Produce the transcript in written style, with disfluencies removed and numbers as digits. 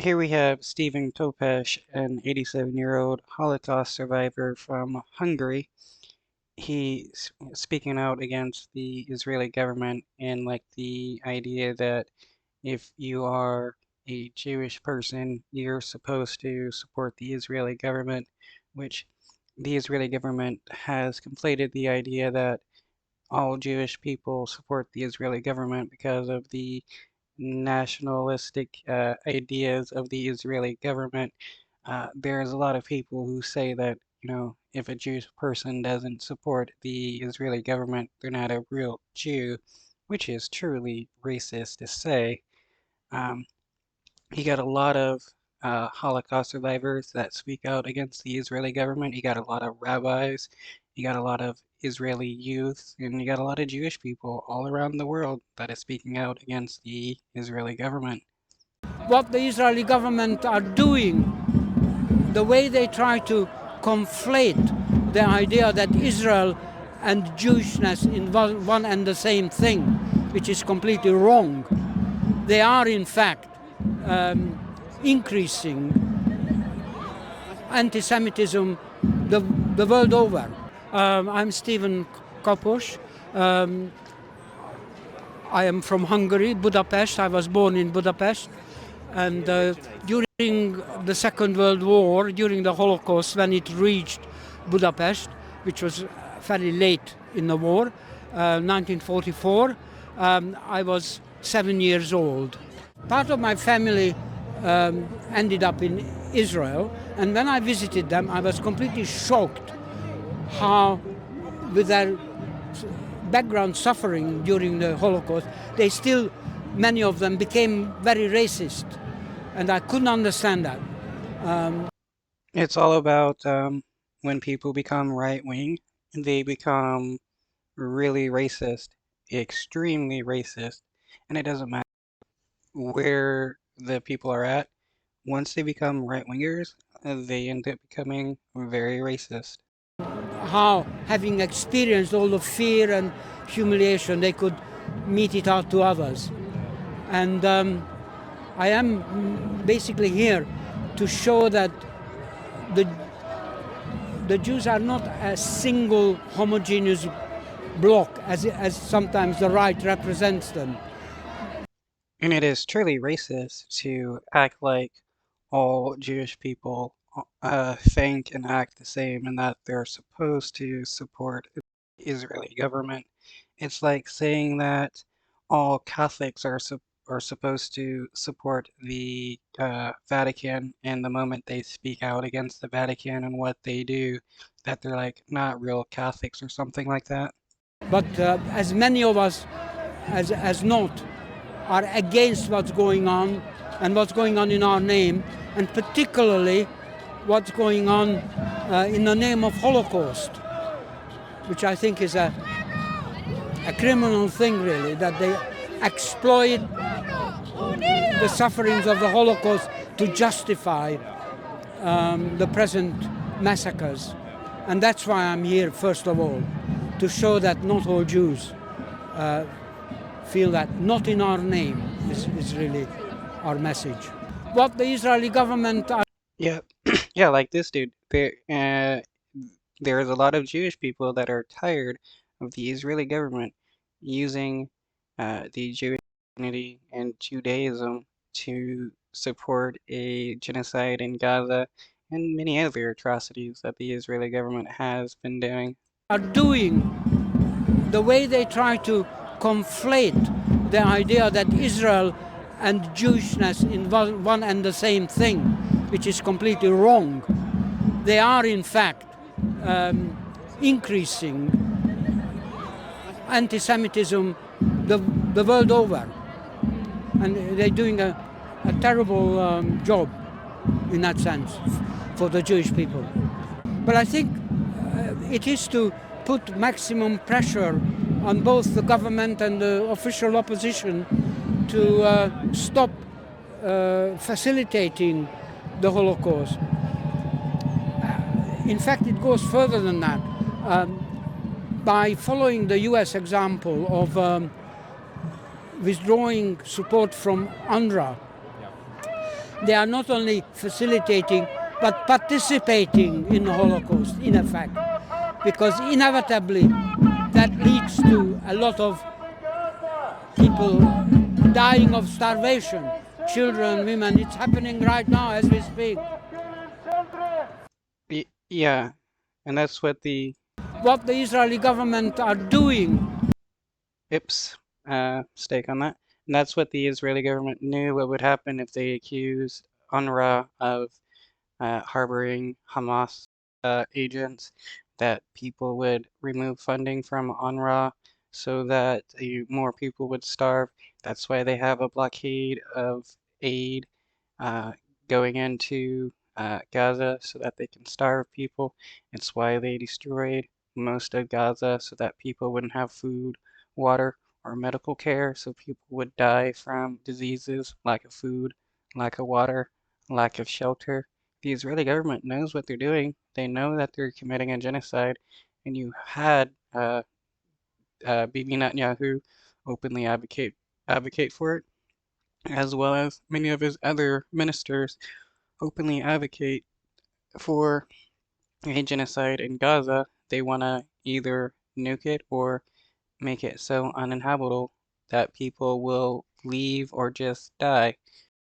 Here we have Stephen Kapos, an 87-year-old Holocaust survivor from Hungary. He's speaking out against the Israeli government and like the idea that if you are a Jewish person, you're supposed to support the Israeli government, which the Israeli government has conflated the idea that all Jewish people support the Israeli government because of the nationalistic ideas of the Israeli government. There's a lot of people who say that, if a Jewish person doesn't support the Israeli government, they're not a real Jew, which is truly racist to say. Um, you got a lot of Holocaust survivors that speak out against the Israeli government. You got a lot of rabbis, you got a lot of Israeli youth, and you got a lot of Jewish people all around the world that is speaking out against the Israeli government. What the Israeli government are doing, the way they try to conflate the idea that Israel and Jewishness involve one and the same thing, which is completely wrong. They are in fact increasing anti-Semitism the world over. I'm Stephen Kapos. I am from Hungary, Budapest. I was born in Budapest. And during the Second World War, during the Holocaust, when it reached Budapest, which was very late in the war, 1944, I was 7 years old. Part of my family ended up in Israel, and when I visited them, I was completely shocked how, with their background suffering during the Holocaust, many of them became very racist. And I couldn't understand that. It's all about when people become right-wing, they become really racist, extremely racist, and it doesn't matter where the people are at. Once they become right-wingers, they end up becoming very racist. How, having experienced all the fear and humiliation, they could mete it out to others. And I am basically here to show that the Jews are not a single homogeneous block as sometimes the right represents them. And it is truly racist to act like all Jewish people think and act the same and that they're supposed to support the Israeli government. It's like saying that all Catholics are supposed to support the Vatican, and the moment they speak out against the Vatican and what they do, that they're like not real Catholics or something like that. But as many of us as not are against what's going on and what's going on in our name, and particularly what's going on in the name of Holocaust, which I think is a criminal thing, really, that they exploit the sufferings of the Holocaust to justify the present massacres. And that's why I'm here, first of all, to show that not all Jews feel that not in our name is really our message. What the Israeli government are... Yeah, yeah, like this dude. There's a lot of Jewish people that are tired of the Israeli government using the Jewish community and Judaism to support a genocide in Gaza and many other atrocities that the Israeli government has been doing. are doing, the way they try to conflate the idea that Israel and Jewishness involve one and the same thing, which is completely wrong. They are in fact increasing anti-Semitism the world over. And they're doing a terrible job in that sense for the Jewish people. But I think it is to put maximum pressure on both the government and the official opposition to stop facilitating the Holocaust. In fact, it goes further than that. By following the US example of withdrawing support from UNRWA, They are not only facilitating but participating in the Holocaust, in effect, because inevitably that leads to a lot of people dying of starvation, children, women. It's happening right now as we speak. Yeah, and that's what the What the Israeli government are doing. IPS stake on that. And that's what the Israeli government knew what would happen if they accused UNRWA of harboring Hamas agents, that people would remove funding from UNRWA so that more people would starve. That's why they have a blockade of aid uh, going into Gaza so that they can starve people. It's why they destroyed most of Gaza so that people wouldn't have food, water, or medical care, so people would die from diseases, lack of food, lack of water, lack of shelter. The Israeli government knows what they're doing. They know that they're committing a genocide, and you had Bibi Netanyahu openly advocate for it, as well as many of his other ministers openly advocate for a genocide in Gaza. They want to either nuke it or make it so uninhabitable that people will leave or just die.